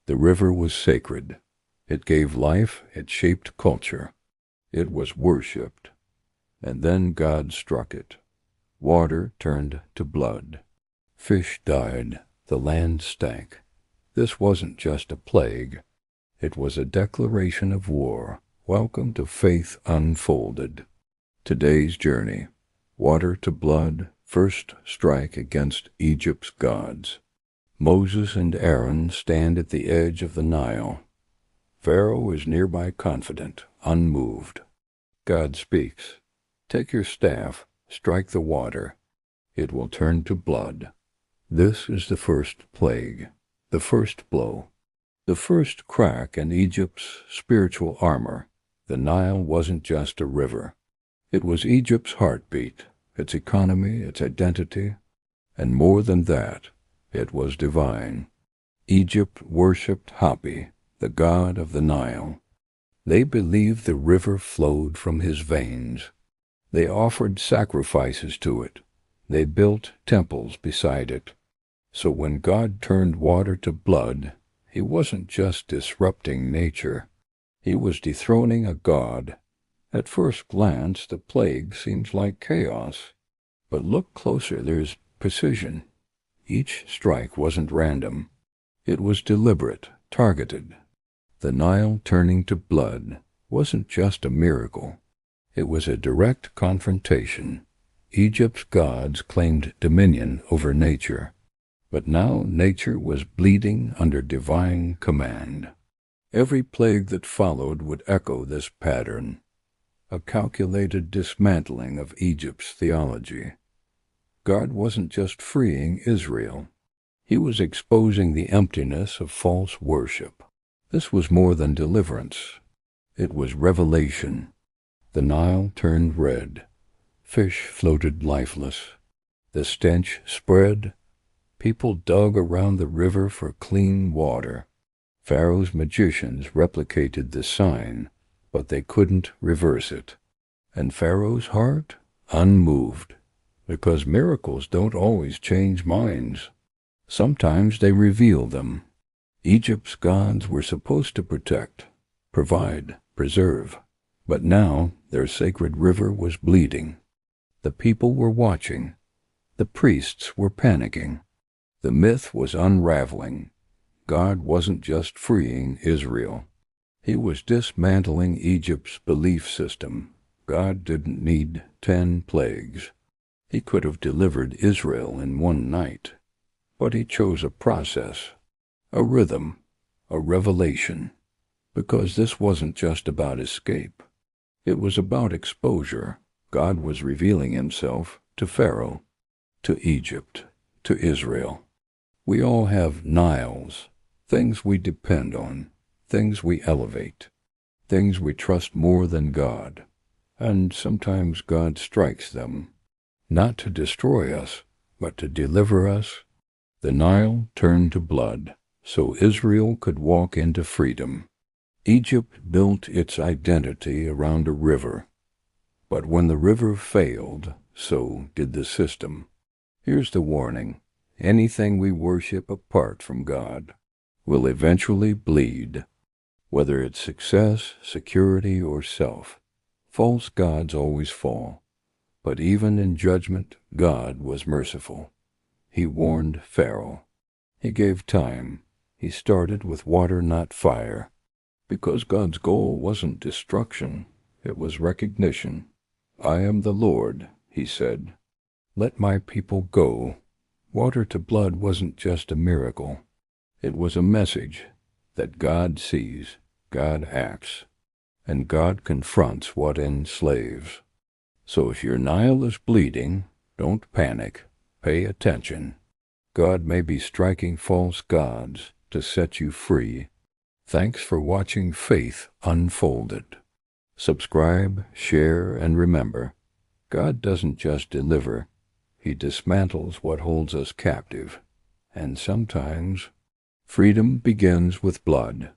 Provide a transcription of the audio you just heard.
The river was sacred. It gave life, it shaped culture. It was worshipped. And then God struck it. Water turned to blood. Fish died. The land stank. This wasn't just a plague. It was a declaration of war. Welcome to faith unfolded. Today's journey. Water to blood, first strike against Egypt's gods. Moses and Aaron stand at the edge of the Nile. Pharaoh is nearby confident, unmoved. God speaks. Take your staff, strike the water. It will turn to blood. This is the first plague, the first blow, the first crack in Egypt's spiritual armor. The Nile wasn't just a river. It was Egypt's heartbeat, its economy, its identity, and more than that, it was divine. Egypt worshipped Hapi, the god of the Nile. They believed the river flowed from his veins. They offered sacrifices to it. They built temples beside it. So when God turned water to blood, he wasn't just disrupting nature. He was dethroning a god. At first glance, the plague seems like chaos. But look closer, there's precision. Each strike wasn't random. It was deliberate, targeted. The Nile turning to blood wasn't just a miracle. It was a direct confrontation. Egypt's gods claimed dominion over nature. But now nature was bleeding under divine command. Every plague that followed would echo this pattern, a calculated dismantling of Egypt's theology. God wasn't just freeing Israel. He was exposing the emptiness of false worship. This was more than deliverance. It was revelation. The Nile turned red. Fish floated lifeless. The stench spread. People dug around the river for clean water. Pharaoh's magicians replicated the sign, but they couldn't reverse it. And Pharaoh's heart? Unmoved. Because miracles don't always change minds. Sometimes they reveal them. Egypt's gods were supposed to protect, provide, preserve. But now their sacred river was bleeding. The people were watching. The priests were panicking. The myth was unraveling. God wasn't just freeing Israel. He was dismantling Egypt's belief system. God didn't need 10 plagues. He could have delivered Israel in one night. But he chose a process, a rhythm, a revelation. Because this wasn't just about escape. It was about exposure. God was revealing himself to Pharaoh, to Egypt, to Israel. We all have Niles, things we depend on, things we elevate, things we trust more than God. And sometimes God strikes them, not to destroy us, but to deliver us. The Nile turned to blood, so Israel could walk into freedom. Egypt built its identity around a river. But when the river failed, so did the system. Here's the warning. Anything we worship apart from God will eventually bleed. Whether it's success, security, or self, false gods always fall. But even in judgment, God was merciful. He warned Pharaoh. He gave time. He started with water, not fire. Because God's goal wasn't destruction, it was recognition. I am the Lord, he said. Let my people go. Water to blood wasn't just a miracle. It was a message that God sees, God acts, and God confronts what enslaves. So if your Nile is bleeding, don't panic. Pay attention. God may be striking false gods to set you free. Thanks for watching Faith Unfolded. Subscribe, share, and remember, God doesn't just deliver. He dismantles what holds us captive. And sometimes, freedom begins with blood.